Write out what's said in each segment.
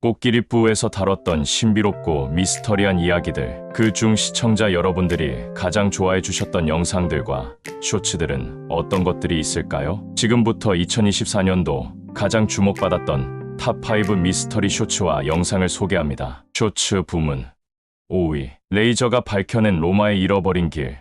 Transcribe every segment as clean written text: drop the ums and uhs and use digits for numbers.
꽃기리부에서 다뤘던 신비롭고 미스터리한 이야기들, 그 중 시청자 여러분들이 가장 좋아해 주셨던 영상들과 쇼츠들은 어떤 것들이 있을까요? 지금부터 2024년도 가장 주목받았던 탑5 미스터리 쇼츠와 영상을 소개합니다. 쇼츠 부문 5위, 레이저가 밝혀낸 로마의 잃어버린 길.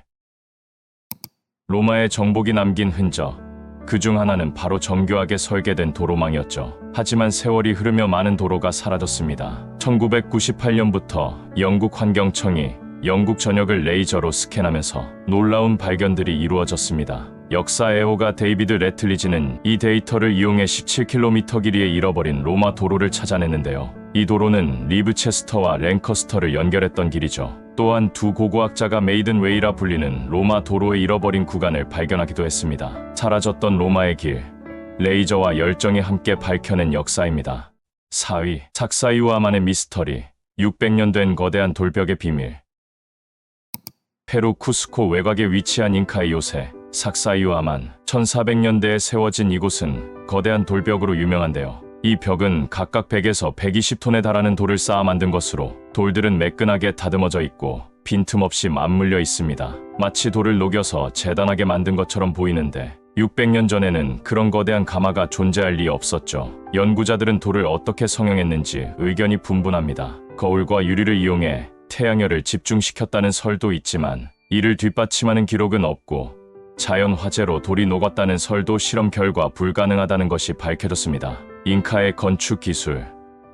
로마의 정복이 남긴 흔적, 그 중 하나는 바로 정교하게 설계된 도로망이었죠. 하지만 세월이 흐르며 많은 도로가 사라졌습니다. 1998년부터 영국 환경청이 영국 전역을 레이저로 스캔하면서 놀라운 발견들이 이루어졌습니다. 역사 애호가 데이비드 레틀리지는 이 데이터를 이용해 17km 길이에 잃어버린 로마 도로를 찾아냈는데요. 이 도로는 리브체스터와 랭커스터를 연결했던 길이죠. 또한 두 고고학자가 메이든 웨이라 불리는 로마 도로의 잃어버린 구간을 발견하기도 했습니다. 사라졌던 로마의 길, 레이저와 열정이 함께 밝혀낸 역사입니다. 4위, 삭사이우아만의 미스터리, 600년 된 거대한 돌벽의 비밀. 페루 쿠스코 외곽에 위치한 잉카의 요새, 삭사이우아만. 1400년대에 세워진 이곳은 거대한 돌벽으로 유명한데요. 이 벽은 각각 100에서 120톤에 달하는 돌을 쌓아 만든 것으로 돌들은 매끈하게 다듬어져 있고 빈틈없이 맞물려 있습니다. 마치 돌을 녹여서 재단하게 만든 것처럼 보이는데 600년 전에는 그런 거대한 가마가 존재할 리 없었죠. 연구자들은 돌을 어떻게 성형했는지 의견이 분분합니다. 거울과 유리를 이용해 태양열을 집중시켰다는 설도 있지만 이를 뒷받침하는 기록은 없고 자연 화재로 돌이 녹았다는 설도 실험 결과 불가능하다는 것이 밝혀졌습니다. 잉카의 건축 기술,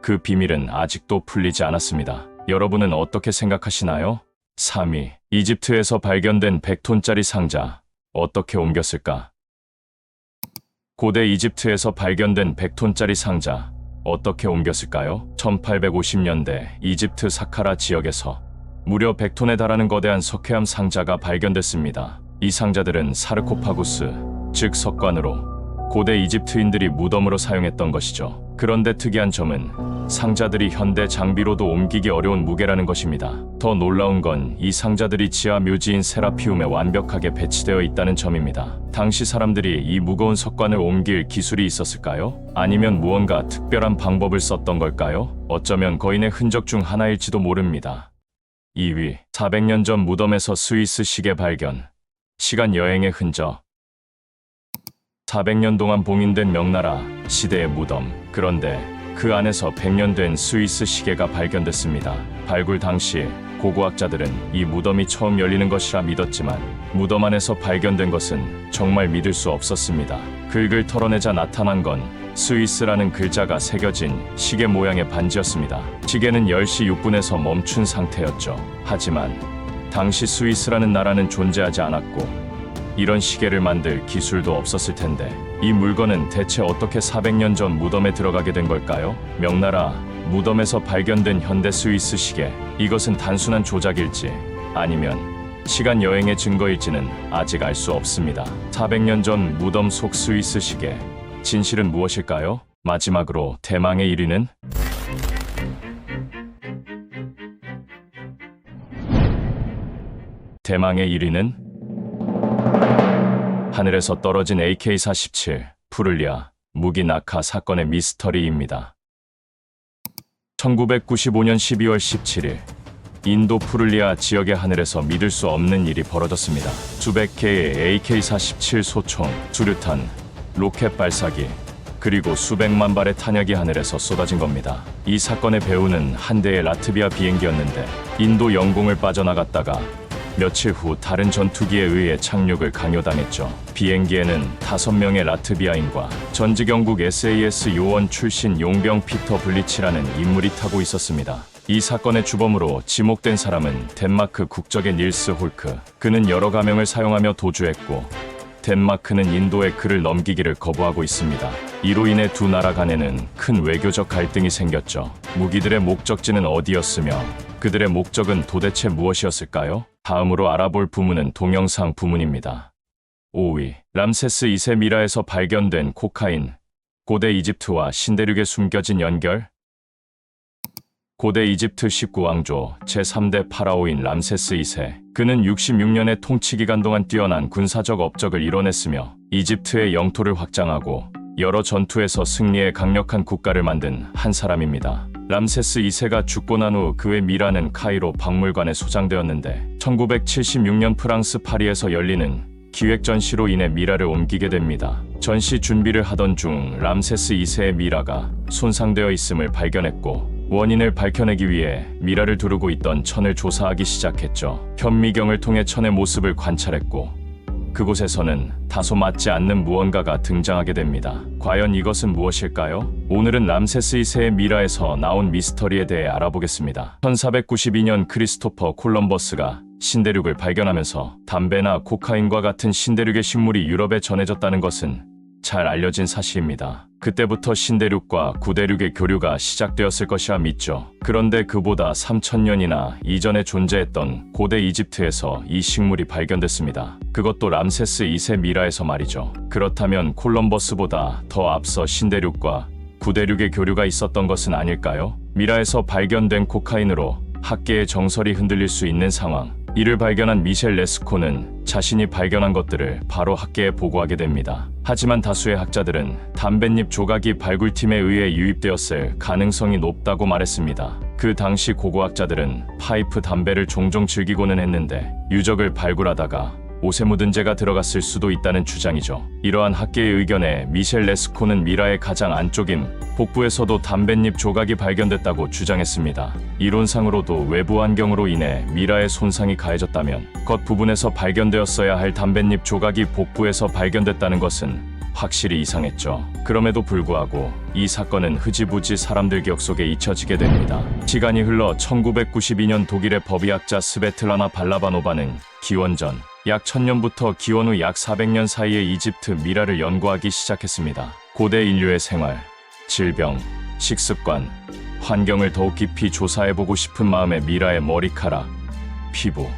그 비밀은 아직도 풀리지 않았습니다. 여러분은 어떻게 생각하시나요? 3위, 이집트에서 발견된 100톤짜리 상자, 어떻게 옮겼을까? 고대 이집트에서 발견된 100톤짜리 상자, 어떻게 옮겼을까요? 1850년대 이집트 사카라 지역에서 무려 100톤에 달하는 거대한 석회암 상자가 발견됐습니다. 이 상자들은 사르코파구스, 즉 석관으로 고대 이집트인들이 무덤으로 사용했던 것이죠. 그런데 특이한 점은 상자들이 현대 장비로도 옮기기 어려운 무게라는 것입니다. 더 놀라운 건 이 상자들이 지하 묘지인 세라피움에 완벽하게 배치되어 있다는 점입니다. 당시 사람들이 이 무거운 석관을 옮길 기술이 있었을까요? 아니면 무언가 특별한 방법을 썼던 걸까요? 어쩌면 거인의 흔적 중 하나일지도 모릅니다. 2위, 400년 전 무덤에서 스위스 시계 발견. 시간 여행의 흔적. 400년 동안 봉인된 명나라 시대의 무덤. 그런데 그 안에서 100년 된 스위스 시계가 발견됐습니다. 발굴 당시 고고학자들은 이 무덤이 처음 열리는 것이라 믿었지만 무덤 안에서 발견된 것은 정말 믿을 수 없었습니다. 긁을 털어내자 나타난 건 스위스라는 글자가 새겨진 시계 모양의 반지였습니다. 시계는 10시 6분에서 멈춘 상태였죠. 하지만 당시 스위스라는 나라는 존재하지 않았고 이런 시계를 만들 기술도 없었을 텐데 이 물건은 대체 어떻게 400년 전 무덤에 들어가게 된 걸까요? 명나라 무덤에서 발견된 현대 스위스 시계, 이것은 단순한 조작일지 아니면 시간 여행의 증거일지는 아직 알 수 없습니다. 400년 전 무덤 속 스위스 시계, 진실은 무엇일까요? 마지막으로 대망의 1위는? 대망의 1위는? 하늘에서 떨어진 AK-47 푸를리아 무기 낙하 사건의 미스터리입니다. 1995년 12월 17일 인도 푸를리아 지역의 하늘에서 믿을 수 없는 일이 벌어졌습니다. 수백 개의 AK-47 소총, 수류탄, 로켓 발사기, 그리고 수백만 발의 탄약이 하늘에서 쏟아진 겁니다. 이 사건의 배후는 한 대의 라트비아 비행기였는데 인도 영공을 빠져나갔다가 며칠 후 다른 전투기에 의해 착륙을 강요당했죠. 비행기에는 5명의 라트비아인과 전직영국 SAS 요원 출신 용병 피터 블리치라는 인물이 타고 있었습니다. 이 사건의 주범으로 지목된 사람은 덴마크 국적의 닐스 홀크. 그는 여러 가명을 사용하며 도주했고 덴마크는 인도에 그를 넘기기를 거부하고 있습니다. 이로 인해 두 나라 간에는 큰 외교적 갈등이 생겼죠. 무기들의 목적지는 어디였으며 그들의 목적은 도대체 무엇이었을까요? 다음으로 알아볼 부문은 동영상 부문입니다. 5위, 람세스 2세 미라에서 발견된 코카인. 고대 이집트와 신대륙에 숨겨진 연결. 고대 이집트 19왕조 제3대 파라오인 람세스 2세. 그는 66년의 통치 기간 동안 뛰어난 군사적 업적을 이뤄냈으며 이집트의 영토를 확장하고 여러 전투에서 승리해 강력한 국가를 만든 한 사람입니다. 람세스 2세가 죽고 난 후 그의 미라는 카이로 박물관에 소장되었는데 1976년 프랑스 파리에서 열리는 기획 전시로 인해 미라를 옮기게 됩니다. 전시 준비를 하던 중 람세스 2세의 미라가 손상되어 있음을 발견했고 원인을 밝혀내기 위해 미라를 두르고 있던 천을 조사하기 시작했죠. 현미경을 통해 천의 모습을 관찰했고 그곳에서는 다소 맞지 않는 무언가가 등장하게 됩니다. 과연 이것은 무엇일까요? 오늘은 람세스 2세의 미라에서 나온 미스터리에 대해 알아보겠습니다. 1492년 크리스토퍼 콜럼버스가 신대륙을 발견하면서 담배나 코카인과 같은 신대륙의 식물이 유럽에 전해졌다는 것은 잘 알려진 사실입니다. 그때부터 신대륙과 구대륙의 교류가 시작되었을 것이라 믿죠. 그런데 그보다 3000년이나 이전에 존재했던 고대 이집트에서 이 식물이 발견됐습니다. 그것도 람세스 2세 미라에서 말이죠. 그렇다면 콜럼버스보다 더 앞서 신대륙과 구대륙의 교류가 있었던 것은 아닐까요? 미라에서 발견된 코카인으로 학계의 정설이 흔들릴 수 있는 상황. 이를 발견한 미셸 레스코는 자신이 발견한 것들을 바로 학계에 보고하게 됩니다. 하지만 다수의 학자들은 담뱃잎 조각이 발굴팀에 의해 유입되었을 가능성이 높다고 말했습니다. 그 당시 고고학자들은 파이프 담배를 종종 즐기고는 했는데 유적을 발굴하다가 옷에 묻은 재가 들어갔을 수도 있다는 주장이죠. 이러한 학계의 의견에 미셸 레스코는 미라의 가장 안쪽인 복부에서도 담뱃잎 조각이 발견됐다고 주장했습니다. 이론상으로도 외부 환경으로 인해 미라의 손상이 가해졌다면 겉부분에서 발견되었어야 할 담뱃잎 조각이 복부에서 발견됐다는 것은 확실히 이상했죠. 그럼에도 불구하고 이 사건은 흐지부지 사람들 기억 속에 잊혀지게 됩니다. 시간이 흘러 1992년 독일의 법의학자 스베틀라나 발라바노바는 기원전 약 1000년부터 기원 후 약 400년 사이의 이집트 미라를 연구하기 시작했습니다. 고대 인류의 생활, 질병, 식습관, 환경을 더욱 깊이 조사해보고 싶은 마음에 미라의 머리카락, 피부,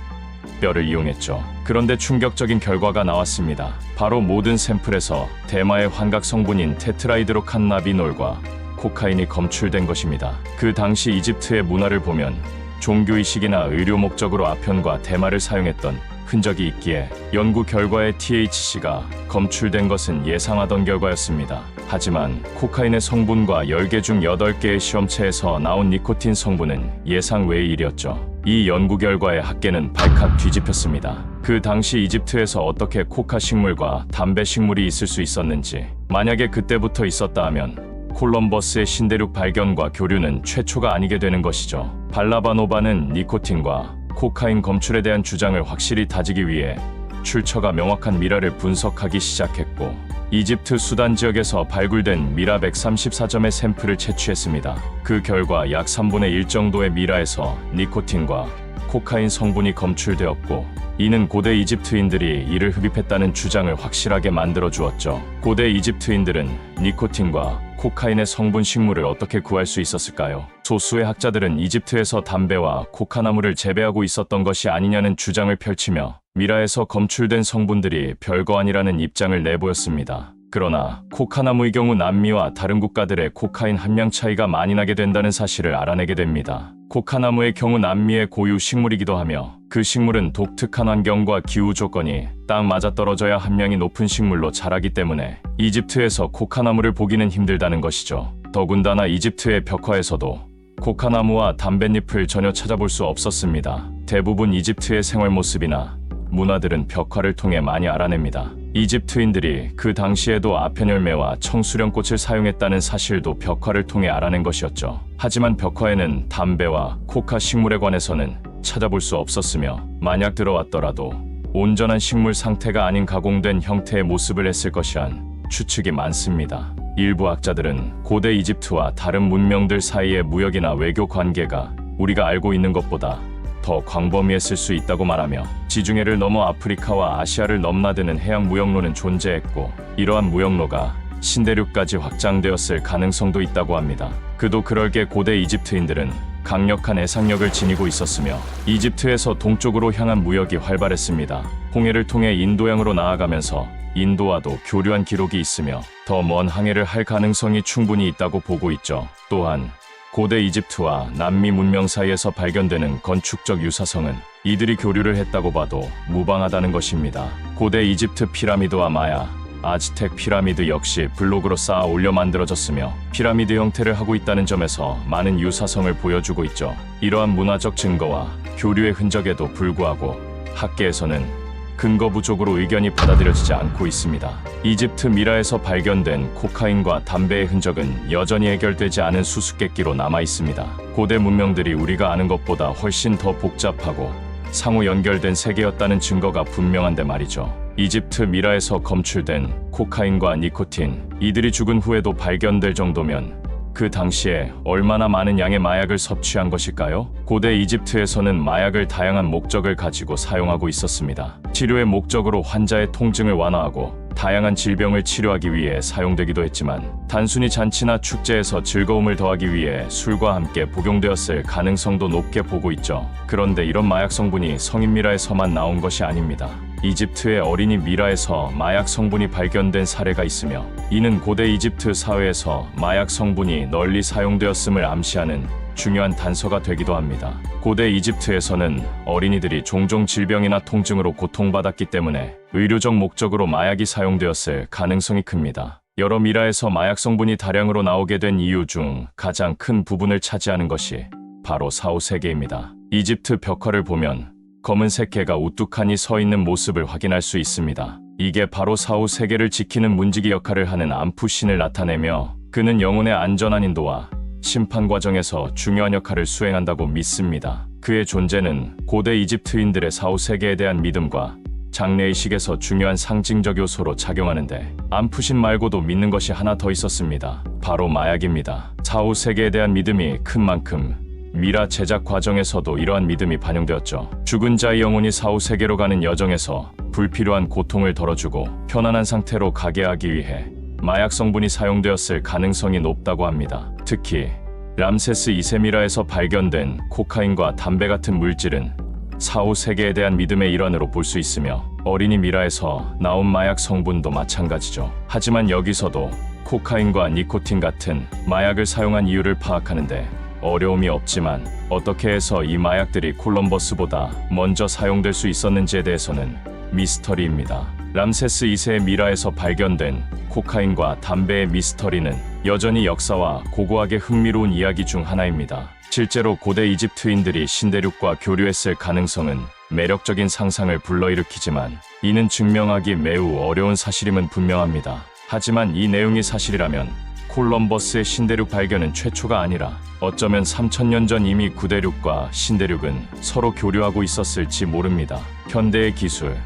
뼈를 이용했죠. 그런데 충격적인 결과가 나왔습니다. 바로 모든 샘플에서 대마의 환각 성분인 테트라이드로칸나비놀과 코카인이 검출된 것입니다. 그 당시 이집트의 문화를 보면 종교의식이나 의료 목적으로 아편과 대마를 사용했던 흔적이 있기에 연구 결과에 THC가 검출된 것은 예상하던 결과였습니다. 하지만 코카인의 성분과 10개 중 8개의 실험체에서 나온 니코틴 성분은 예상 외의 일이었죠. 이 연구 결과에 학계는 발칵 뒤집혔습니다. 그 당시 이집트에서 어떻게 코카 식물과 담배 식물이 있을 수 있었는지, 만약에 그때부터 있었다 하면 콜럼버스의 신대륙 발견과 교류는 최초가 아니게 되는 것이죠. 발라바노바는 니코틴과 코카인 검출에 대한 주장을 확실히 다지기 위해 출처가 명확한 미라를 분석하기 시작했고 이집트 수단 지역에서 발굴된 미라 134점의 샘플을 채취했습니다. 그 결과 약 3분의 1 정도의 미라에서 니코틴과 코카인 성분이 검출되었고 이는 고대 이집트인들이 이를 흡입했다는 주장을 확실하게 만들어 주었죠. 고대 이집트인들은 니코틴과 코카인의 성분 식물을 어떻게 구할 수 있었을까요? 소수의 학자들은 이집트에서 담배와 코카나무를 재배하고 있었던 것이 아니냐는 주장을 펼치며 미라에서 검출된 성분들이 별거 아니라는 입장을 내보였습니다. 그러나 코카나무의 경우 남미와 다른 국가들의 코카인 함량 차이가 많이 나게 된다는 사실을 알아내게 됩니다. 코카나무의 경우 남미의 고유 식물이기도 하며 그 식물은 독특한 환경과 기후 조건이 딱 맞아떨어져야 함량이 높은 식물로 자라기 때문에 이집트에서 코카나무를 보기는 힘들다는 것이죠. 더군다나 이집트의 벽화에서도 코카나무와 담뱃잎을 전혀 찾아볼 수 없었습니다. 대부분 이집트의 생활 모습이나 문화들은 벽화를 통해 많이 알아냅니다. 이집트인들이 그 당시에도 아편열매와 청수령꽃을 사용했다는 사실도 벽화를 통해 알아낸 것이었죠. 하지만 벽화에는 담배와 코카 식물에 관해서는 찾아볼 수 없었으며 만약 들어왔더라도 온전한 식물 상태가 아닌 가공된 형태의 모습을 했을 것이란 추측이 많습니다. 일부 학자들은 고대 이집트와 다른 문명들 사이의 무역이나 외교 관계가 우리가 알고 있는 것보다 더 광범위했을 수 있다고 말하며 지중해를 넘어 아프리카와 아시아를 넘나드는 해양 무역로는 존재했고 이러한 무역로가 신대륙까지 확장되었을 가능성도 있다고 합니다. 그도 그럴게 고대 이집트인들은 강력한 해상력을 지니고 있었으며 이집트에서 동쪽으로 향한 무역이 활발했습니다. 홍해를 통해 인도양으로 나아가면서 인도와도 교류한 기록이 있으며 더 먼 항해를 할 가능성이 충분히 있다고 보고 있죠. 또한 고대 이집트와 남미 문명 사이에서 발견되는 건축적 유사성은 이들이 교류를 했다고 봐도 무방하다는 것입니다. 고대 이집트 피라미드와 마야, 아즈텍 피라미드 역시 블록으로 쌓아 올려 만들어졌으며 피라미드 형태를 하고 있다는 점에서 많은 유사성을 보여주고 있죠. 이러한 문화적 증거와 교류의 흔적에도 불구하고 학계에서는 근거 부족으로 의견이 받아들여지지 않고 있습니다. 이집트 미라에서 발견된 코카인과 담배의 흔적은 여전히 해결되지 않은 수수께끼로 남아 있습니다. 고대 문명들이 우리가 아는 것보다 훨씬 더 복잡하고 상호 연결된 세계였다는 증거가 분명한데 말이죠. 이집트 미라에서 검출된 코카인과 니코틴, 이들이 죽은 후에도 발견될 정도면 그 당시에 얼마나 많은 양의 마약을 섭취한 것일까요? 고대 이집트에서는 마약을 다양한 목적을 가지고 사용하고 있었습니다. 치료의 목적으로 환자의 통증을 완화하고 다양한 질병을 치료하기 위해 사용되기도 했지만 단순히 잔치나 축제에서 즐거움을 더하기 위해 술과 함께 복용되었을 가능성도 높게 보고 있죠. 그런데 이런 마약 성분이 성인 미라에서만 나온 것이 아닙니다. 이집트의 어린이 미라에서 마약 성분이 발견된 사례가 있으며 이는 고대 이집트 사회에서 마약 성분이 널리 사용되었음을 암시하는 중요한 단서가 되기도 합니다. 고대 이집트에서는 어린이들이 종종 질병이나 통증으로 고통받았기 때문에 의료적 목적으로 마약이 사용되었을 가능성이 큽니다. 여러 미라에서 마약 성분이 다량으로 나오게 된 이유 중 가장 큰 부분을 차지하는 것이 바로 사후세계입니다. 이집트 벽화를 보면 검은색 개가 우뚝하니 서 있는 모습을 확인할 수 있습니다. 이게 바로 사후세계를 지키는 문지기 역할을 하는 안푸신을 나타내며 그는 영혼의 안전한 인도와 심판 과정에서 중요한 역할을 수행한다고 믿습니다. 그의 존재는 고대 이집트인들의 사후세계에 대한 믿음과 장래의식에서 중요한 상징적 요소로 작용하는데 안푸신 말고도 믿는 것이 하나 더 있었습니다. 바로 마약입니다. 사후세계에 대한 믿음이 큰 만큼 미라 제작 과정에서도 이러한 믿음이 반영되었죠. 죽은 자의 영혼이 사후세계로 가는 여정에서 불필요한 고통을 덜어주고 편안한 상태로 가게 하기 위해 마약 성분이 사용되었을 가능성이 높다고 합니다. 특히 람세스 2세 미라에서 발견된 코카인과 담배 같은 물질은 사후세계에 대한 믿음의 일환으로 볼 수 있으며 어린이 미라에서 나온 마약 성분도 마찬가지죠. 하지만 여기서도 코카인과 니코틴 같은 마약을 사용한 이유를 파악하는데 어려움이 없지만 어떻게 해서 이 마약들이 콜럼버스보다 먼저 사용될 수 있었는지에 대해서는 미스터리입니다. 람세스 2세의 미라에서 발견된 코카인과 담배의 미스터리는 여전히 역사와 고고하게 흥미로운 이야기 중 하나입니다. 실제로 고대 이집트인들이 신대륙과 교류했을 가능성은 매력적인 상상을 불러일으키지만 이는 증명하기 매우 어려운 사실임은 분명합니다. 하지만 이 내용이 사실이라면 콜럼버스의 신대륙 발견은 최초가 아니라 어쩌면 3000년 전 이미 구대륙과 신대륙은 서로 교류하고 있었을지 모릅니다. 현대의 기술,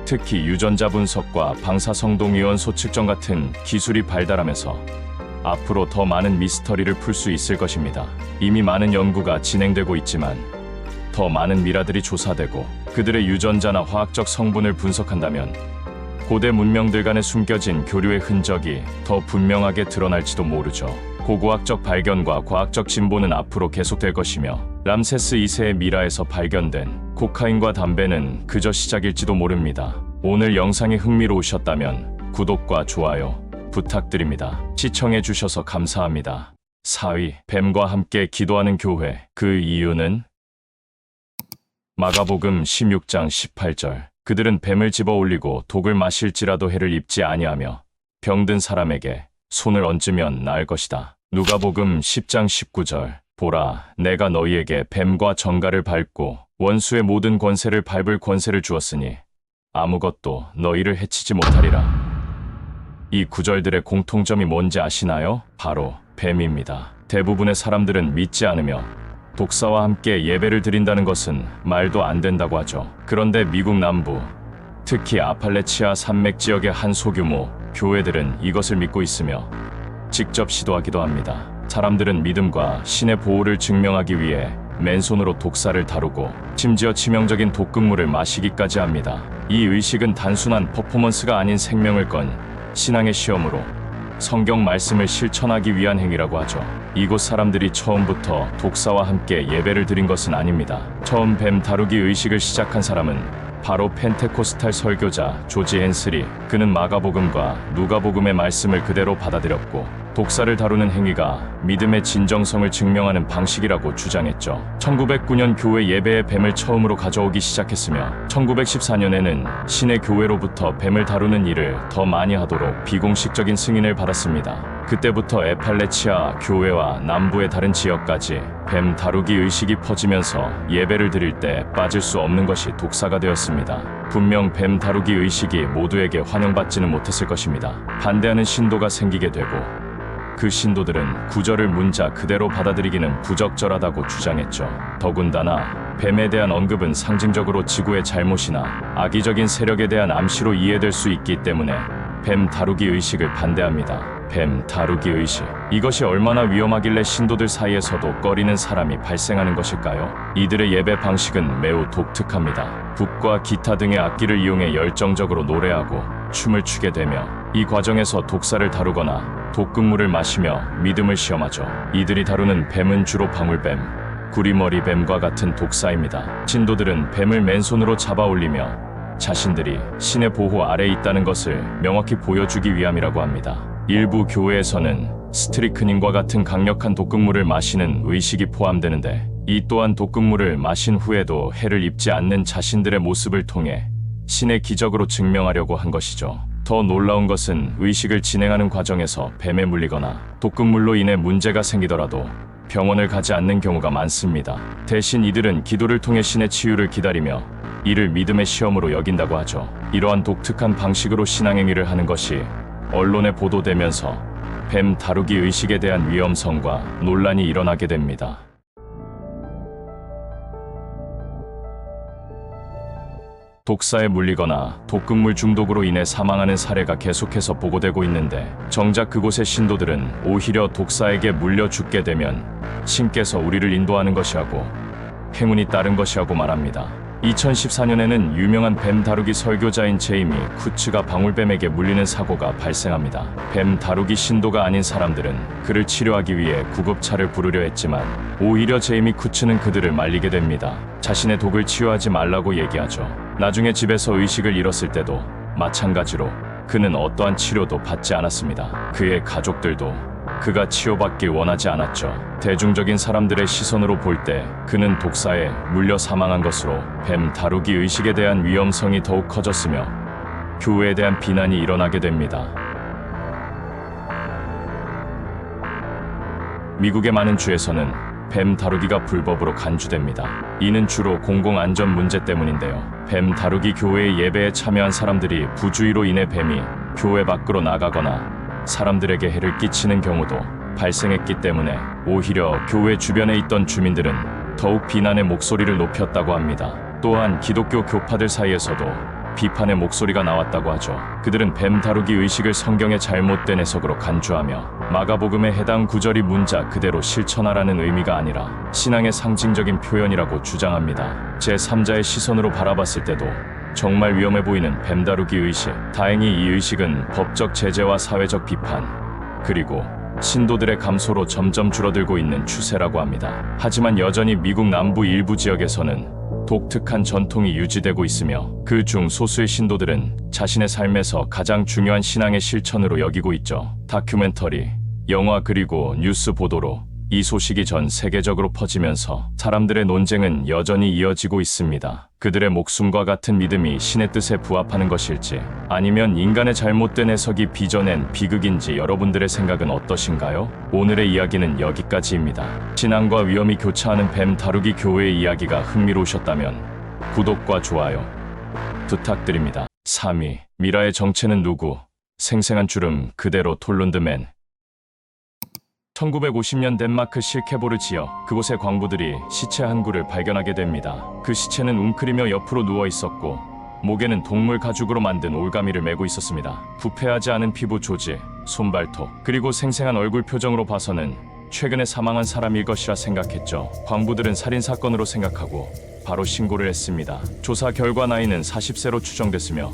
특히 유전자 분석과 방사성동위원소 측정 같은 기술이 발달하면서 앞으로 더 많은 미스터리를 풀 수 있을 것입니다. 이미 많은 연구가 진행되고 있지만 더 많은 미라들이 조사되고 그들의 유전자나 화학적 성분을 분석한다면 고대 문명들 간에 숨겨진 교류의 흔적이 더 분명하게 드러날지도 모르죠. 고고학적 발견과 과학적 진보는 앞으로 계속될 것이며 람세스 2세의 미라에서 발견된 코카인과 담배는 그저 시작일지도 모릅니다. 오늘 영상이 흥미로우셨다면 구독과 좋아요 부탁드립니다. 시청해주셔서 감사합니다. 4위, 뱀과 함께 기도하는 교회. 그 이유는 마가복음 16장 18절. 그들은 뱀을 집어 올리고 독을 마실지라도 해를 입지 아니하며 병든 사람에게 손을 얹으면 나을 것이다. 누가복음 10장 19절. 보라, 내가 너희에게 뱀과 정갈을 밟고 원수의 모든 권세를 밟을 권세를 주었으니 아무것도 너희를 해치지 못하리라. 이 구절들의 공통점이 뭔지 아시나요? 바로 뱀입니다. 대부분의 사람들은 믿지 않으며 독사와 함께 예배를 드린다는 것은 말도 안 된다고 하죠. 그런데 미국 남부, 특히 아팔레치아 산맥 지역의 한 소규모 교회들은 이것을 믿고 있으며 직접 시도하기도 합니다. 사람들은 믿음과 신의 보호를 증명하기 위해 맨손으로 독사를 다루고 심지어 치명적인 독극물을 마시기까지 합니다. 이 의식은 단순한 퍼포먼스가 아닌 생명을 건 신앙의 시험으로 성경 말씀을 실천하기 위한 행위라고 하죠. 이곳 사람들이 처음부터 독사와 함께 예배를 드린 것은 아닙니다. 처음 뱀 다루기 의식을 시작한 사람은 바로 펜테코스탈 설교자 조지 헨슬이. 그는 마가복음과 누가복음의 말씀을 그대로 받아들였고 독사를 다루는 행위가 믿음의 진정성을 증명하는 방식이라고 주장했죠. 1909년 교회 예배에 뱀을 처음으로 가져오기 시작했으며 1914년에는 시내 교회로부터 뱀을 다루는 일을 더 많이 하도록 비공식적인 승인을 받았습니다. 그때부터 에팔레치아 교회와 남부의 다른 지역까지 뱀 다루기 의식이 퍼지면서 예배를 드릴 때 빠질 수 없는 것이 독사가 되었습니다. 분명 뱀 다루기 의식이 모두에게 환영받지는 못했을 것입니다. 반대하는 신도가 생기게 되고 그 신도들은 구절을 문자 그대로 받아들이기는 부적절하다고 주장했죠. 더군다나 뱀에 대한 언급은 상징적으로 지구의 잘못이나 악의적인 세력에 대한 암시로 이해될 수 있기 때문에 뱀 다루기 의식을 반대합니다. 뱀 다루기 의식. 이것이 얼마나 위험하길래 신도들 사이에서도 꺼리는 사람이 발생하는 것일까요? 이들의 예배 방식은 매우 독특합니다. 북과 기타 등의 악기를 이용해 열정적으로 노래하고 춤을 추게 되며 이 과정에서 독사를 다루거나 독극물을 마시며 믿음을 시험하죠. 이들이 다루는 뱀은 주로 방울뱀, 구리머리 뱀과 같은 독사입니다. 신도들은 뱀을 맨손으로 잡아 올리며 자신들이 신의 보호 아래에 있다는 것을 명확히 보여주기 위함이라고 합니다. 일부 교회에서는 스트리크닌과 같은 강력한 독극물을 마시는 의식이 포함되는데 이 또한 독극물을 마신 후에도 해를 입지 않는 자신들의 모습을 통해 신의 기적으로 증명하려고 한 것이죠. 더 놀라운 것은 의식을 진행하는 과정에서 뱀에 물리거나 독극물로 인해 문제가 생기더라도 병원을 가지 않는 경우가 많습니다. 대신 이들은 기도를 통해 신의 치유를 기다리며 이를 믿음의 시험으로 여긴다고 하죠. 이러한 독특한 방식으로 신앙행위를 하는 것이 언론에 보도되면서 뱀 다루기 의식에 대한 위험성과 논란이 일어나게 됩니다. 독사에 물리거나 독극물 중독으로 인해 사망하는 사례가 계속해서 보고되고 있는데 정작 그곳의 신도들은 오히려 독사에게 물려 죽게 되면 신께서 우리를 인도하는 것이라고 행운이 따른 것이라고 말합니다. 2014년에는 유명한 뱀 다루기 설교자인 제이미 쿠츠가 방울뱀에게 물리는 사고가 발생합니다. 뱀 다루기 신도가 아닌 사람들은 그를 치료하기 위해 구급차를 부르려 했지만 오히려 제이미 쿠츠는 그들을 말리게 됩니다. 자신의 독을 치유하지 말라고 얘기하죠. 나중에 집에서 의식을 잃었을 때도 마찬가지로 그는 어떠한 치료도 받지 않았습니다. 그의 가족들도 그가 치료받길 원하지 않았죠. 대중적인 사람들의 시선으로 볼 때 그는 독사에 물려 사망한 것으로 뱀 다루기 의식에 대한 위험성이 더욱 커졌으며 교회에 대한 비난이 일어나게 됩니다. 미국의 많은 주에서는 뱀 다루기가 불법으로 간주됩니다. 이는 주로 공공안전 문제 때문인데요. 뱀 다루기 교회의 예배에 참여한 사람들이 부주의로 인해 뱀이 교회 밖으로 나가거나 사람들에게 해를 끼치는 경우도 발생했기 때문에 오히려 교회 주변에 있던 주민들은 더욱 비난의 목소리를 높였다고 합니다. 또한 기독교 교파들 사이에서도 비판의 목소리가 나왔다고 하죠. 그들은 뱀 다루기 의식을 성경의 잘못된 해석으로 간주하며 마가복음의 해당 구절이 문자 그대로 실천하라는 의미가 아니라 신앙의 상징적인 표현이라고 주장합니다. 제3자의 시선으로 바라봤을 때도 정말 위험해 보이는 뱀 다루기 의식. 다행히 이 의식은 법적 제재와 사회적 비판, 그리고 신도들의 감소로 점점 줄어들고 있는 추세라고 합니다. 하지만 여전히 미국 남부 일부 지역에서는 독특한 전통이 유지되고 있으며 그 중 소수의 신도들은 자신의 삶에서 가장 중요한 신앙의 실천으로 여기고 있죠. 다큐멘터리, 영화 그리고 뉴스 보도로 이 소식이 전 세계적으로 퍼지면서 사람들의 논쟁은 여전히 이어지고 있습니다. 그들의 목숨과 같은 믿음이 신의 뜻에 부합하는 것일지 아니면 인간의 잘못된 해석이 빚어낸 비극인지 여러분들의 생각은 어떠신가요? 오늘의 이야기는 여기까지입니다. 신앙과 위험이 교차하는 뱀 다루기 교회의 이야기가 흥미로우셨다면 구독과 좋아요 부탁드립니다. 3위. 미라의 정체는 누구? 생생한 주름 그대로 톨룬드맨. 1950년 덴마크 실케보르 지역 그곳의 광부들이 시체 한 구를 발견하게 됩니다. 그 시체는 웅크리며 옆으로 누워 있었고 목에는 동물 가죽으로 만든 올가미를 메고 있었습니다. 부패하지 않은 피부 조직, 손발톱, 그리고 생생한 얼굴 표정으로 봐서는 최근에 사망한 사람일 것이라 생각했죠. 광부들은 살인사건으로 생각하고 바로 신고를 했습니다. 조사 결과 나이는 40세로 추정됐으며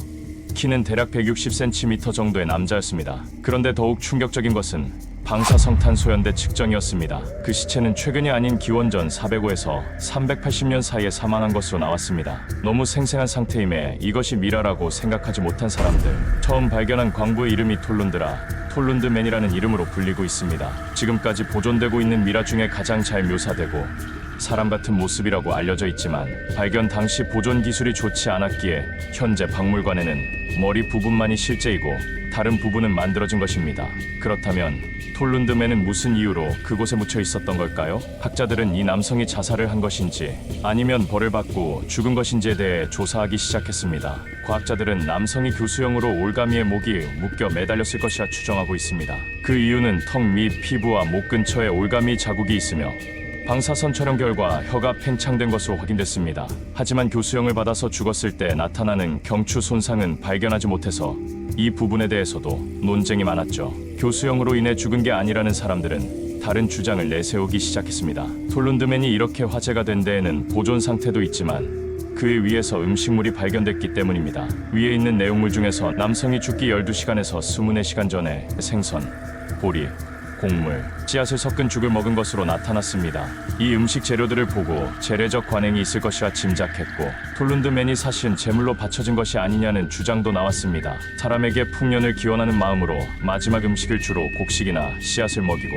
키는 대략 160cm 정도의 남자였습니다. 그런데 더욱 충격적인 것은 방사성탄소연대 측정이었습니다. 그 시체는 최근이 아닌 기원전 405에서 380년 사이에 사망한 것으로 나왔습니다. 너무 생생한 상태임에 이것이 미라라고 생각하지 못한 사람들, 처음 발견한 광부의 이름이 톨룬드맨이라는 이름으로 불리고 있습니다. 지금까지 보존되고 있는 미라 중에 가장 잘 묘사되고 사람 같은 모습이라고 알려져 있지만 발견 당시 보존 기술이 좋지 않았기에 현재 박물관에는 머리 부분만이 실제이고 다른 부분은 만들어진 것입니다. 그렇다면 톨룬드맨은 무슨 이유로 그곳에 묻혀 있었던 걸까요? 학자들은 이 남성이 자살을 한 것인지 아니면 벌을 받고 죽은 것인지에 대해 조사하기 시작했습니다. 과학자들은 남성이 교수형으로 올가미의 목이 묶여 매달렸을 것이라 추정하고 있습니다. 그 이유는 턱 및 피부와 목 근처에 올가미 자국이 있으며 방사선 촬영 결과 혀가 팽창된 것으로 확인됐습니다. 하지만 교수형을 받아서 죽었을 때 나타나는 경추 손상은 발견하지 못해서 이 부분에 대해서도 논쟁이 많았죠. 교수형으로 인해 죽은 게 아니라는 사람들은 다른 주장을 내세우기 시작했습니다. 톨룬드맨이 이렇게 화제가 된 데에는 보존 상태도 있지만 그 위에서 음식물이 발견됐기 때문입니다. 위에 있는 내용물 중에서 남성이 죽기 12시간에서 24시간 전에 생선, 보리, 곡물, 씨앗을 섞은 죽을 먹은 것으로 나타났습니다. 이 음식 재료들을 보고 재래적 관행이 있을 것이라 짐작했고 톨룬드맨이 사신 제물로 바쳐진 것이 아니냐는 주장도 나왔습니다. 사람에게 풍년을 기원하는 마음으로 마지막 음식을 주로 곡식이나 씨앗을 먹이고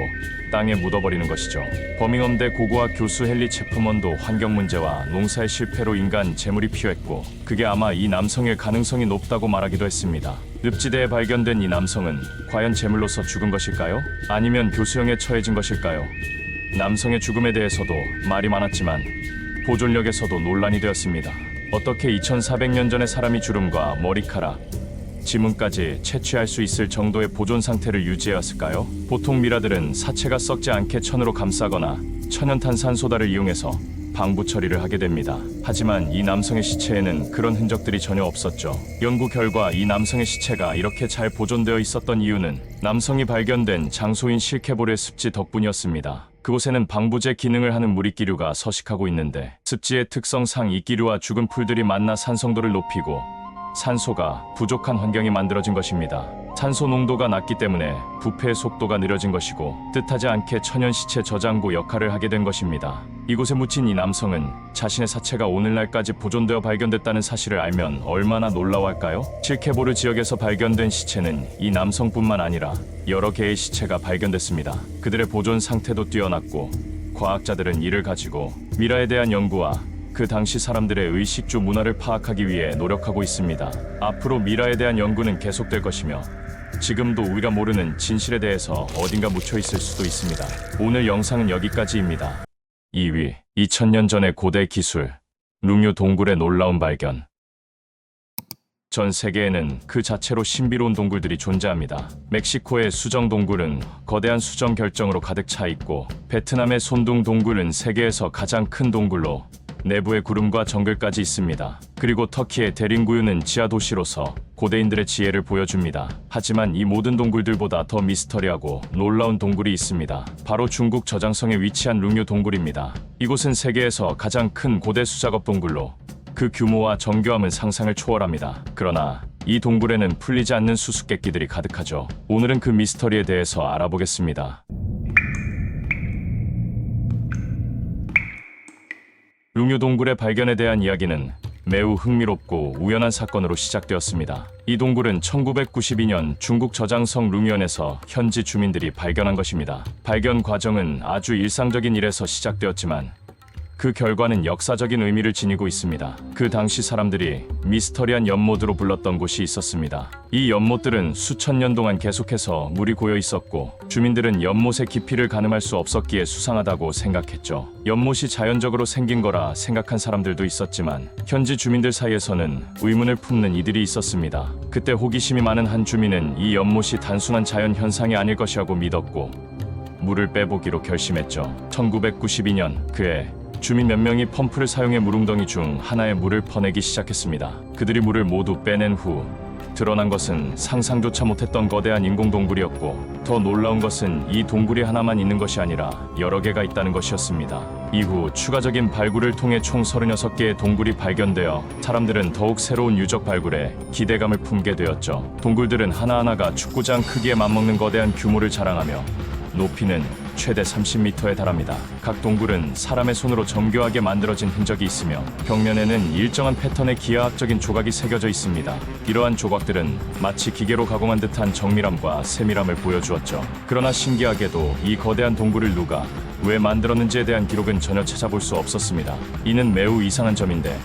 땅에 묻어버리는 것이죠. 버밍엄대 고고학 교수 헨리 체프먼도 환경 문제와 농사의 실패로 인간 재물이 필요했고 그게 아마 이 남성일 가능성이 높다고 말하기도 했습니다. 늪지대에 발견된 이 남성은 과연 제물로서 죽은 것일까요? 아니면 교수형에 처해진 것일까요? 남성의 죽음에 대해서도 말이 많았지만 보존력에서도 논란이 되었습니다. 어떻게 2400년 전의 사람이 주름과 머리카락, 지문까지 채취할 수 있을 정도의 보존 상태를 유지해왔을까요? 보통 미라들은 사체가 썩지 않게 천으로 감싸거나 천연탄산소다를 이용해서 방부 처리를 하게 됩니다. 하지만 이 남성의 시체에는 그런 흔적들이 전혀 없었죠. 연구 결과 이 남성의 시체가 이렇게 잘 보존되어 있었던 이유는 남성이 발견된 장소인 실케보르의 습지 덕분이었습니다. 그곳에는 방부제 기능을 하는 무리기류가 서식하고 있는데 습지의 특성상 이 기류와 죽은 풀들이 만나 산성도를 높이고 산소가 부족한 환경이 만들어진 것입니다. 산소 농도가 낮기 때문에 부패의 속도가 느려진 것이고 뜻하지 않게 천연 시체 저장고 역할을 하게 된 것입니다. 이곳에 묻힌 이 남성은 자신의 사체가 오늘날까지 보존되어 발견됐다는 사실을 알면 얼마나 놀라워할까요? 실케보르 지역에서 발견된 시체는 이 남성뿐만 아니라 여러 개의 시체가 발견됐습니다. 그들의 보존 상태도 뛰어났고 과학자들은 이를 가지고 미라에 대한 연구와 그 당시 사람들의 의식주 문화를 파악하기 위해 노력하고 있습니다. 앞으로 미라에 대한 연구는 계속될 것이며 지금도 우리가 모르는 진실에 대해서 어딘가 묻혀 있을 수도 있습니다. 오늘 영상은 여기까지입니다. 2위, 2000년 전의 고대 기술, 룽유 동굴의 놀라운 발견. 전 세계에는 그 자체로 신비로운 동굴들이 존재합니다. 멕시코의 수정 동굴은 거대한 수정 결정으로 가득 차 있고 베트남의 손둥 동굴은 세계에서 가장 큰 동굴로 내부에 구름과 정글까지 있습니다. 그리고 터키의 데린구유는 지하 도시로서 고대인들의 지혜를 보여줍니다. 하지만 이 모든 동굴들보다 더 미스터리하고 놀라운 동굴이 있습니다. 바로 중국 저장성에 위치한 룽유 동굴입니다. 이곳은 세계에서 가장 큰 고대 수작업 동굴로 그 규모와 정교함은 상상을 초월합니다. 그러나 이 동굴에는 풀리지 않는 수수께끼들이 가득하죠. 오늘은 그 미스터리에 대해서 알아보겠습니다. 룽유 동굴의 발견에 대한 이야기는 매우 흥미롭고 우연한 사건으로 시작되었습니다. 이 동굴은 1992년 중국 저장성 룽유현에서 현지 주민들이 발견한 것입니다. 발견 과정은 아주 일상적인 일에서 시작되었지만 그 결과는 역사적인 의미를 지니고 있습니다. 그 당시 사람들이 미스터리한 연못으로 불렀던 곳이 있었습니다. 이 연못들은 수천 년 동안 계속해서 물이 고여 있었고 주민들은 연못의 깊이를 가늠할 수 없었기에 수상하다고 생각했죠. 연못이 자연적으로 생긴 거라 생각한 사람들도 있었지만 현지 주민들 사이에서는 의문을 품는 이들이 있었습니다. 그때 호기심이 많은 한 주민은 이 연못이 단순한 자연 현상이 아닐 것이라고 믿었고 물을 빼보기로 결심했죠. 1992년 그해 주민 몇 명이 펌프를 사용해 물웅덩이 중 하나의 물을 퍼내기 시작했습니다. 그들이 물을 모두 빼낸 후 드러난 것은 상상조차 못했던 거대한 인공 동굴이었고 더 놀라운 것은 이 동굴이 하나만 있는 것이 아니라 여러 개가 있다는 것이었습니다. 이후 추가적인 발굴을 통해 총 36개의 동굴이 발견되어 사람들은 더욱 새로운 유적 발굴에 기대감을 품게 되었죠. 동굴들은 하나하나가 축구장 크기에 맞먹는 거대한 규모를 자랑하며 높이는 최대 30m에 달합니다. 각 동굴은 사람의 손으로 정교하게 만들어진 흔적이 있으며 벽면에는 일정한 패턴의 기하학적인 조각이 새겨져 있습니다. 이러한 조각들은 마치 기계로 가공한 듯한 정밀함과 세밀함을 보여주었죠. 그러나 신기하게도 이 거대한 동굴을 누가 왜 만들었는지에 대한 기록은 전혀 찾아볼 수 없었습니다. 이는 매우 이상한 점인데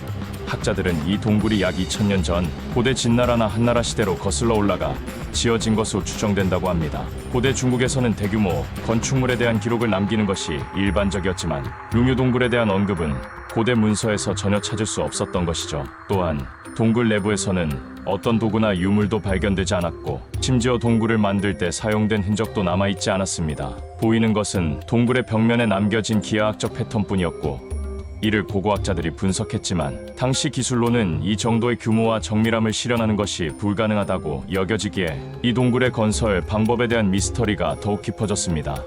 학자들은 이 동굴이 약 2000년 전 고대 진나라나 한나라 시대로 거슬러 올라가 지어진 것으로 추정된다고 합니다. 고대 중국에서는 대규모 건축물에 대한 기록을 남기는 것이 일반적이었지만 룽유 동굴에 대한 언급은 고대 문서에서 전혀 찾을 수 없었던 것이죠. 또한 동굴 내부에서는 어떤 도구나 유물도 발견되지 않았고 심지어 동굴을 만들 때 사용된 흔적도 남아있지 않았습니다. 보이는 것은 동굴의 벽면에 남겨진 기하학적 패턴뿐이었고 이를 고고학자들이 분석했지만 당시 기술로는 이 정도의 규모와 정밀함을 실현하는 것이 불가능하다고 여겨지기에 이 동굴의 건설 방법에 대한 미스터리가 더욱 깊어졌습니다.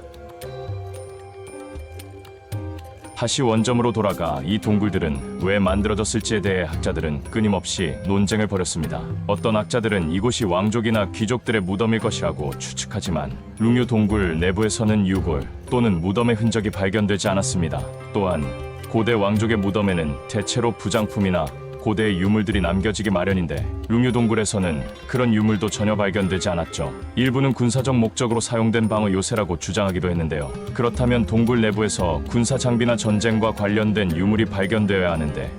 다시 원점으로 돌아가 이 동굴들은 왜 만들어졌을지에 대해 학자들은 끊임없이 논쟁을 벌였습니다. 어떤 학자들은 이곳이 왕족이나 귀족들의 무덤일 것이라고 추측하지만 룽유 동굴 내부에서는 유골 또는 무덤의 흔적이 발견되지 않았습니다. 또한 고대 왕족의 무덤에는 대체로 부장품이나 고대의 유물들이 남겨지기 마련인데 룽유 동굴에서는 그런 유물도 전혀 발견되지 않았죠. 일부는 군사적 목적으로 사용된 방어 요새라고 주장하기도 했는데요. 그렇다면 동굴 내부에서 군사 장비나 전쟁과 관련된 유물이 발견되어야 하는데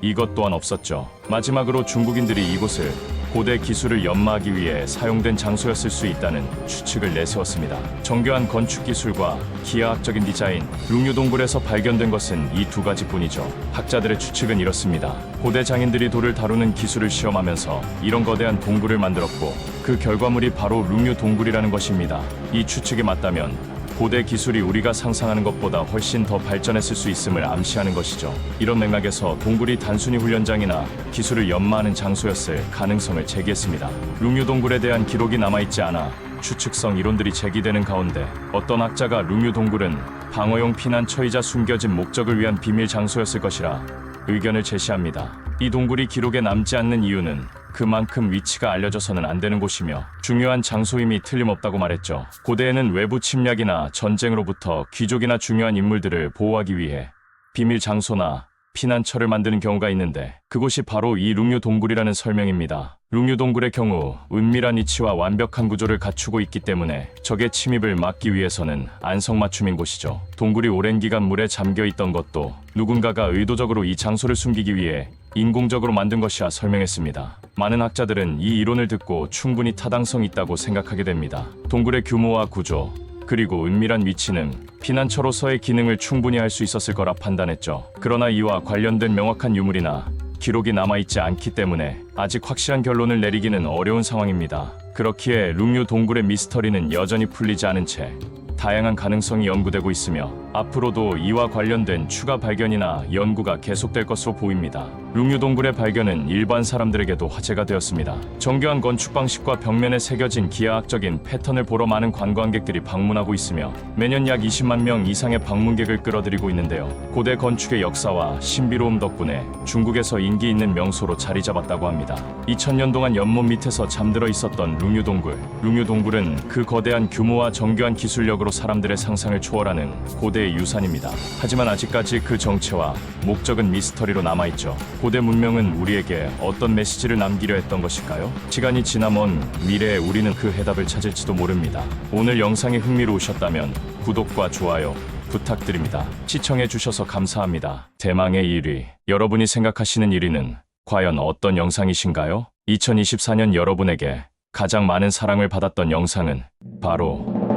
이것 또한 없었죠. 마지막으로 중국인들이 이곳을 고대 기술을 연마하기 위해 사용된 장소였을 수 있다는 추측을 내세웠습니다. 정교한 건축 기술과 기하학적인 디자인, 룽유 동굴에서 발견된 것은 이 두 가지뿐이죠. 학자들의 추측은 이렇습니다. 고대 장인들이 돌을 다루는 기술을 시험하면서 이런 거대한 동굴을 만들었고 그 결과물이 바로 룽유 동굴이라는 것입니다. 이 추측이 맞다면 고대 기술이 우리가 상상하는 것보다 훨씬 더 발전했을 수 있음을 암시하는 것이죠. 이런 맥락에서 동굴이 단순히 훈련장이나 기술을 연마하는 장소였을 가능성을 제기했습니다. 룽유 동굴에 대한 기록이 남아있지 않아 추측성 이론들이 제기되는 가운데 어떤 학자가 룽유 동굴은 방어용 피난처이자 숨겨진 목적을 위한 비밀 장소였을 것이라 의견을 제시합니다. 이 동굴이 기록에 남지 않는 이유는 그만큼 위치가 알려져서는 안 되는 곳이며 중요한 장소임이 틀림없다고 말했죠. 고대에는 외부 침략이나 전쟁으로부터 귀족이나 중요한 인물들을 보호하기 위해 비밀 장소나 피난처를 만드는 경우가 있는데 그곳이 바로 이 룽유 동굴이라는 설명입니다. 룽유 동굴의 경우 은밀한 위치와 완벽한 구조를 갖추고 있기 때문에 적의 침입을 막기 위해서는 안성맞춤인 곳이죠. 동굴이 오랜 기간 물에 잠겨 있던 것도 누군가가 의도적으로 이 장소를 숨기기 위해 인공적으로 만든 것이라 설명했습니다. 많은 학자들은 이 이론을 듣고 충분히 타당성이 있다고 생각하게 됩니다. 동굴의 규모와 구조, 그리고 은밀한 위치는 피난처로서의 기능을 충분히 할 수 있었을 거라 판단했죠. 그러나 이와 관련된 명확한 유물이나 기록이 남아있지 않기 때문에 아직 확실한 결론을 내리기는 어려운 상황입니다. 그렇기에 룽유 동굴의 미스터리는 여전히 풀리지 않은 채 다양한 가능성이 연구되고 있으며 앞으로도 이와 관련된 추가 발견이나 연구가 계속될 것으로 보입니다. 룽유 동굴의 발견은 일반 사람들에게도 화제가 되었습니다. 정교한 건축 방식과 벽면에 새겨진 기하학적인 패턴을 보러 많은 관광객들이 방문하고 있으며 매년 약 20만 명 이상의 방문객을 끌어들이고 있는데요. 고대 건축의 역사와 신비로움 덕분에 중국에서 인기 있는 명소로 자리 잡았다고 합니다. 2000년 동안 연못 밑에서 잠들어 있었던 룽유 동굴. 룽유 동굴은 그 거대한 규모와 정교한 기술력으로 사람들의 상상을 초월하는 고대의 유산입니다. 하지만 아직까지 그 정체와 목적은 미스터리로 남아있죠. 고대 문명은 우리에게 어떤 메시지를 남기려 했던 것일까요? 시간이 지나 먼 미래에 우리는 그 해답을 찾을지도 모릅니다. 오늘 영상이 흥미로우셨다면 구독과 좋아요 부탁드립니다. 시청해주셔서 감사합니다. 대망의 1위. 여러분이 생각하시는 1위는 과연 어떤 영상이신가요? 2024년 여러분에게 가장 많은 사랑을 받았던 영상은 바로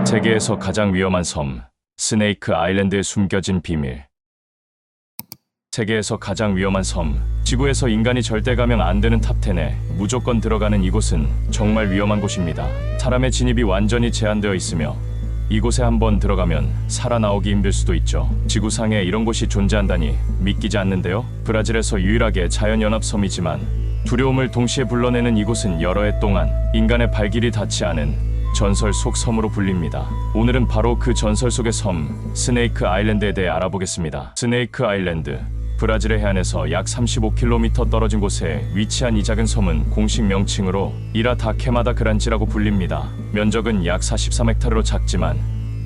세계에서 가장 위험한 섬, 스네이크 아일랜드에 숨겨진 비밀. 세계에서 가장 위험한 섬, 지구에서 인간이 절대 가면 안 되는 탑10에 무조건 들어가는 이곳은 정말 위험한 곳입니다. 사람의 진입이 완전히 제한되어 있으며 이곳에 한번 들어가면 살아나오기 힘들 수도 있죠. 지구상에 이런 곳이 존재한다니 믿기지 않는데요. 브라질에서 유일하게 자연연합섬이지만 두려움을 동시에 불러내는 이곳은 여러 해 동안 인간의 발길이 닿지 않은 전설 속 섬으로 불립니다. 오늘은 바로 그 전설 속의 섬 스네이크 아일랜드에 대해 알아보겠습니다. 스네이크 아일랜드, 브라질의 해안에서 약 35km 떨어진 곳에 위치한 이 작은 섬은 공식 명칭으로 이라 다 케마다 그란지라고 불립니다. 면적은 약 43헥타르로 작지만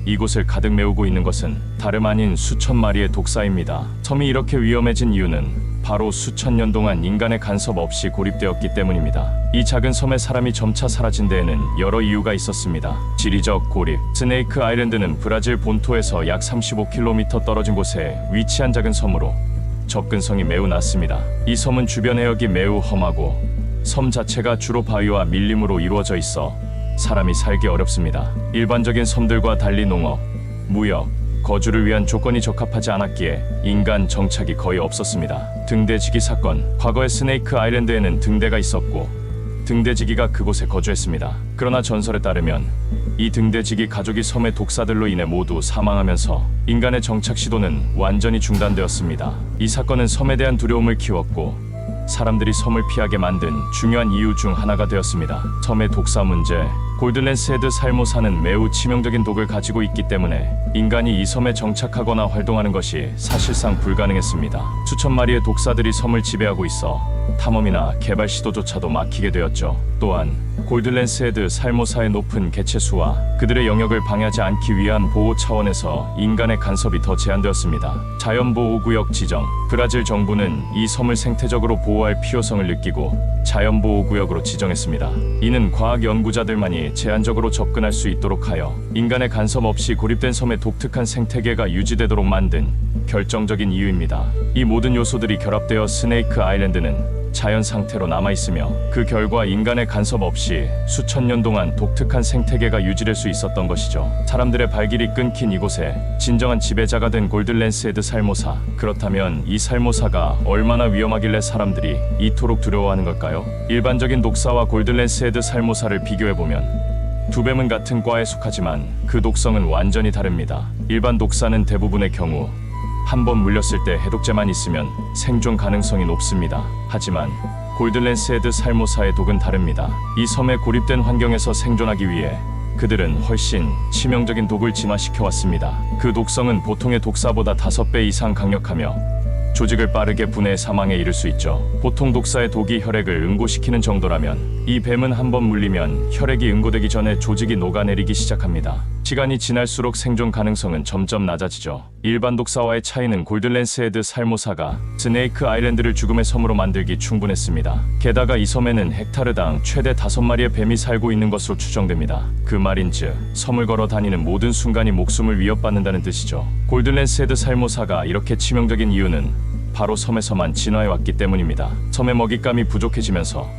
이곳을 가득 메우고 있는 것은 다름 아닌 수천 마리의 독사입니다. 섬이 이렇게 위험해진 이유는 바로 수천 년 동안 인간의 간섭 없이 고립되었기 때문입니다. 이 작은 섬에 사람이 점차 사라진 데에는 여러 이유가 있었습니다. 지리적 고립. 스네이크 아일랜드는 브라질 본토에서 약 35km 떨어진 곳에 위치한 작은 섬으로 접근성이 매우 낮습니다. 이 섬은 주변 해역이 매우 험하고 섬 자체가 주로 바위와 밀림으로 이루어져 있어 사람이 살기 어렵습니다. 일반적인 섬들과 달리 농업, 무역, 거주를 위한 조건이 적합하지 않았기에 인간 정착이 거의 없었습니다. 등대지기 사건. 과거에 스네이크 아일랜드에는 등대가 있었고 등대지기가 그곳에 거주했습니다. 그러나 전설에 따르면 이 등대지기 가족이 섬의 독사들로 인해 모두 사망하면서 인간의 정착 시도는 완전히 중단되었습니다. 이 사건은 섬에 대한 두려움을 키웠고 사람들이 섬을 피하게 만든 중요한 이유 중 하나가 되었습니다. 섬의 독사 문제. 골든랜스헤드 살모사는 매우 치명적인 독을 가지고 있기 때문에 인간이 이 섬에 정착하거나 활동하는 것이 사실상 불가능했습니다. 수천 마리의 독사들이 섬을 지배하고 있어 탐험이나 개발 시도조차도 막히게 되었죠. 또한 골든랜스헤드 살모사의 높은 개체수와 그들의 영역을 방해하지 않기 위한 보호 차원에서 인간의 간섭이 더 제한되었습니다. 자연보호구역 지정. 브라질 정부는 이 섬을 생태적으로 보호할 필요성을 느끼고 자연보호구역으로 지정했습니다. 이는 과학 연구자들만이 제한적으로 접근할 수 있도록 하여 인간의 간섭 없이 고립된 섬의 독특한 생태계가 유지되도록 만든 결정적인 이유입니다. 이 모든 요소들이 결합되어 스네이크 아일랜드는 자연 상태로 남아있으며 그 결과 인간의 간섭 없이 수천 년 동안 독특한 생태계가 유지될 수 있었던 것이죠. 사람들의 발길이 끊긴 이곳에 진정한 지배자가 된 골든랜스헤드 살모사. 그렇다면 이 살모사가 얼마나 위험하길래 사람들이 이토록 두려워하는 걸까요? 일반적인 독사와 골든랜스헤드 살모사를 비교해보면 두 뱀은 같은 과에 속하지만 그 독성은 완전히 다릅니다. 일반 독사는 대부분의 경우 한 번 물렸을 때 해독제만 있으면 생존 가능성이 높습니다. 하지만 골든랜스헤드 살모사의 독은 다릅니다. 이 섬에 고립된 환경에서 생존하기 위해 그들은 훨씬 치명적인 독을 진화시켜 왔습니다. 그 독성은 보통의 독사보다 5배 이상 강력하며 조직을 빠르게 분해해 사망에 이를 수 있죠. 보통 독사의 독이 혈액을 응고시키는 정도라면 이 뱀은 한 번 물리면 혈액이 응고되기 전에 조직이 녹아내리기 시작합니다. 시간이 지날수록 생존 가능성은 점점 낮아지죠. 일반 독사와의 차이는 골든랜스헤드 살모사가 스네이크 아일랜드를 죽음의 섬으로 만들기 충분했습니다. 게다가 이 섬에는 헥타르당 최대 5마리의 뱀이 살고 있는 것으로 추정됩니다. 그 말인즉 섬을 걸어 다니는 모든 순간이 목숨을 위협받는다는 뜻이죠. 골든랜스헤드 살모사가 이렇게 치명적인 이유는 바로 섬에서만 진화해왔기 때문입니다. 섬의 먹잇감이 부족해지면서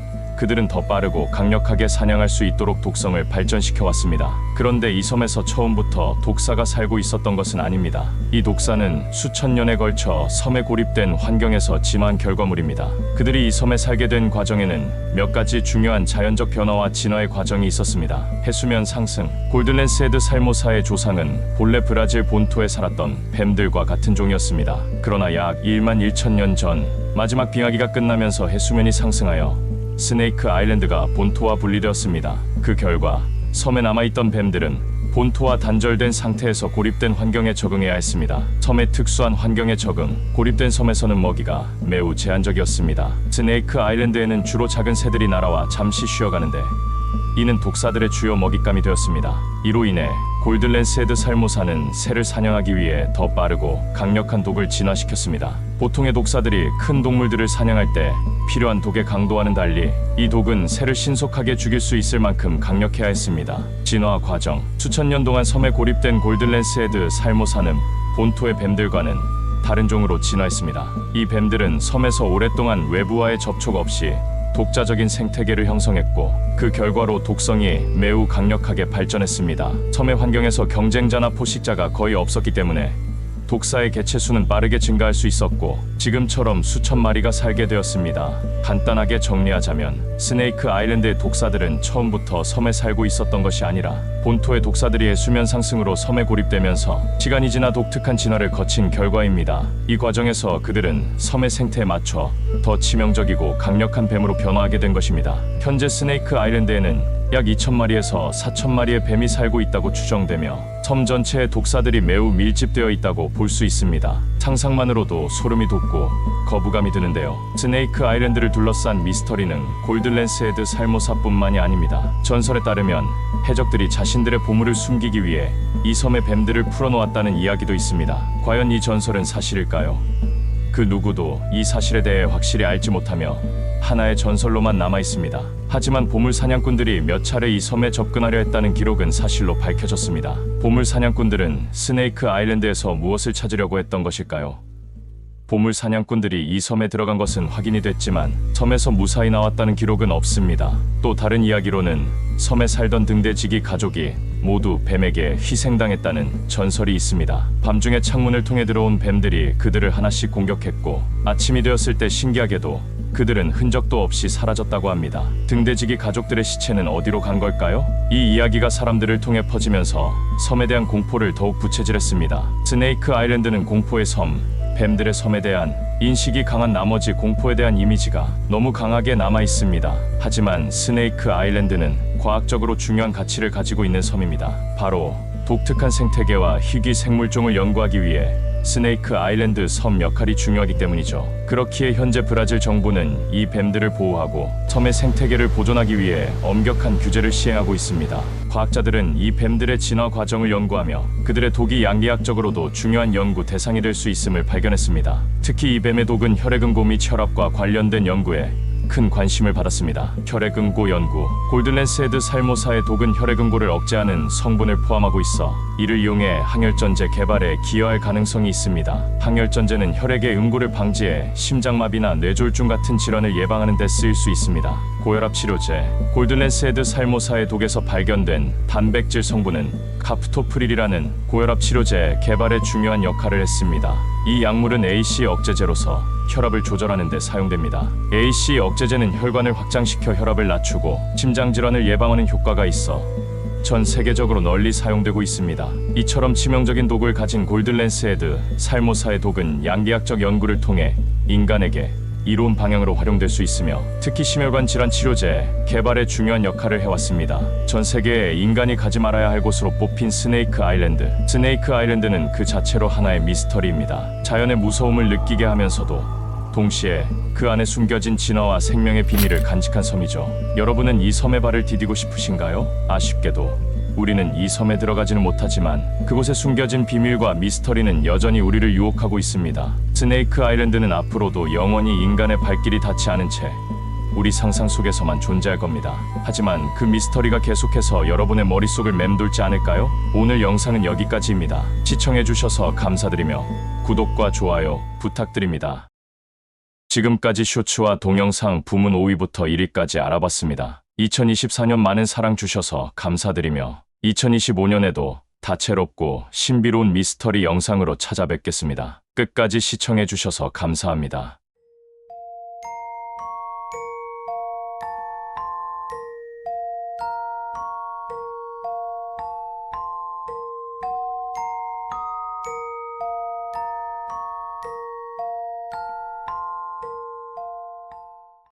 그들은 더 빠르고 강력하게 사냥할 수 있도록 독성을 발전시켜 왔습니다. 그런데 이 섬에서 처음부터 독사가 살고 있었던 것은 아닙니다. 이 독사는 수천 년에 걸쳐 섬에 고립된 환경에서 진화한 결과물입니다. 그들이 이 섬에 살게 된 과정에는 몇 가지 중요한 자연적 변화와 진화의 과정이 있었습니다. 해수면 상승. 골든랜스헤드 살모사의 조상은 본래 브라질 본토에 살았던 뱀들과 같은 종이었습니다. 그러나 약 1만 1천 년 전 마지막 빙하기가 끝나면서 해수면이 상승하여 스네이크 아일랜드가 본토와 분리되었습니다. 그 결과 섬에 남아있던 뱀들은 본토와 단절된 상태에서 고립된 환경에 적응해야 했습니다. 섬의 특수한 환경에 적응, 고립된 섬에서는 먹이가 매우 제한적이었습니다. 스네이크 아일랜드에는 주로 작은 새들이 날아와 잠시 쉬어가는데 이는 독사들의 주요 먹잇감이 되었습니다. 이로 인해 골든랜스헤드 살모사는 새를 사냥하기 위해 더 빠르고 강력한 독을 진화시켰습니다. 보통의 독사들이 큰 동물들을 사냥할 때 필요한 독의 강도와는 달리 이 독은 새를 신속하게 죽일 수 있을 만큼 강력해야 했습니다. 진화 과정. 수천 년 동안 섬에 고립된 골든랜스헤드 살모사는 본토의 뱀들과는 다른 종으로 진화했습니다. 이 뱀들은 섬에서 오랫동안 외부와의 접촉 없이 독자적인 생태계를 형성했고 그 결과로 독성이 매우 강력하게 발전했습니다. 섬의 환경에서 경쟁자나 포식자가 거의 없었기 때문에 독사의 개체수는 빠르게 증가할 수 있었고 지금처럼 수천 마리가 살게 되었습니다. 간단하게 정리하자면 스네이크 아일랜드의 독사들은 처음부터 섬에 살고 있었던 것이 아니라 본토의 독사들이 해수면 상승으로 섬에 고립되면서 시간이 지나 독특한 진화를 거친 결과입니다. 이 과정에서 그들은 섬의 생태에 맞춰 더 치명적이고 강력한 뱀으로 변화하게 된 것입니다. 현재 스네이크 아일랜드에는 약 2,000마리에서 4,000마리의 뱀이 살고 있다고 추정되며 섬 전체에 독사들이 매우 밀집되어 있다고 볼 수 있습니다. 상상만으로도 소름이 돋고 거부감이 드는데요. 스네이크 아일랜드를 둘러싼 미스터리는 골든랜스 헤드 살모사뿐만이 아닙니다. 전설에 따르면 해적들이 자신들의 보물을 숨기기 위해 이 섬의 뱀들을 풀어놓았다는 이야기도 있습니다. 과연 이 전설은 사실일까요? 그 누구도 이 사실에 대해 확실히 알지 못하며 하나의 전설로만 남아 있습니다. 하지만 보물 사냥꾼들이 몇 차례 이 섬에 접근하려 했다는 기록은 사실로 밝혀졌습니다. 보물 사냥꾼들은 스네이크 아일랜드에서 무엇을 찾으려고 했던 것일까요? 보물 사냥꾼들이 이 섬에 들어간 것은 확인이 됐지만 섬에서 무사히 나왔다는 기록은 없습니다. 또 다른 이야기로는 섬에 살던 등대지기 가족이 모두 뱀에게 희생당했다는 전설이 있습니다. 밤중에 창문을 통해 들어온 뱀들이 그들을 하나씩 공격했고 아침이 되었을 때 신기하게도 그들은 흔적도 없이 사라졌다고 합니다. 등대지기 가족들의 시체는 어디로 간 걸까요? 이 이야기가 사람들을 통해 퍼지면서 섬에 대한 공포를 더욱 부채질했습니다. 스네이크 아일랜드는 공포의 섬, 뱀들의 섬에 대한 인식이 강한 나머지 공포에 대한 이미지가 너무 강하게 남아 있습니다. 하지만 스네이크 아일랜드는 과학적으로 중요한 가치를 가지고 있는 섬입니다. 바로 독특한 생태계와 희귀 생물종을 연구하기 위해 스네이크 아일랜드 섬 역할이 중요하기 때문이죠. 그렇기에 현재 브라질 정부는 이 뱀들을 보호하고 섬의 생태계를 보존하기 위해 엄격한 규제를 시행하고 있습니다. 과학자들은 이 뱀들의 진화 과정을 연구하며 그들의 독이 양리학적으로도 중요한 연구 대상이 될 수 있음을 발견했습니다. 특히 이 뱀의 독은 혈액응고 및 혈압과 관련된 연구에 큰 관심을 받았습니다. 혈액응고 연구. 골든랜스 헤드 살모사의 독은 혈액응고를 억제하는 성분을 포함하고 있어 이를 이용해 항혈전제 개발에 기여할 가능성이 있습니다. 항혈전제는 혈액의 응고를 방지해 심장마비나 뇌졸중 같은 질환을 예방하는 데 쓰일 수 있습니다. 고혈압 치료제. 골든랜스 헤드 살모사의 독에서 발견된 단백질 성분은 카프토프릴이라는 고혈압 치료제 개발에 중요한 역할을 했습니다. 이 약물은 AC 억제제로서 혈압을 조절하는 데 사용됩니다. AC 억제제는 혈관을 확장시켜 혈압을 낮추고 심장질환을 예방하는 효과가 있어 전 세계적으로 널리 사용되고 있습니다. 이처럼 치명적인 독을 가진 골든랜스 헤드 살모사의 독은 양리학적 연구를 통해 인간에게 이로운 방향으로 활용될 수 있으며 특히 심혈관 질환 치료제 개발에 중요한 역할을 해왔습니다. 전 세계에 인간이 가지 말아야 할 곳으로 뽑힌 스네이크 아일랜드. 스네이크 아일랜드는 그 자체로 하나의 미스터리입니다. 자연의 무서움을 느끼게 하면서도 동시에 그 안에 숨겨진 진화와 생명의 비밀을 간직한 섬이죠. 여러분은 이 섬에 발을 디디고 싶으신가요? 아쉽게도 우리는 이 섬에 들어가지는 못하지만 그곳에 숨겨진 비밀과 미스터리는 여전히 우리를 유혹하고 있습니다. 스네이크 아일랜드는 앞으로도 영원히 인간의 발길이 닿지 않은 채 우리 상상 속에서만 존재할 겁니다. 하지만 그 미스터리가 계속해서 여러분의 머릿속을 맴돌지 않을까요? 오늘 영상은 여기까지입니다. 시청해주셔서 감사드리며 구독과 좋아요 부탁드립니다. 지금까지 쇼츠와 동영상 부문 5위부터 1위까지 알아봤습니다. 2024년 많은 사랑 주셔서 감사드리며 2025년에도 다채롭고 신비로운 미스터리 영상으로 찾아뵙겠습니다. 끝까지 시청해주셔서 감사합니다.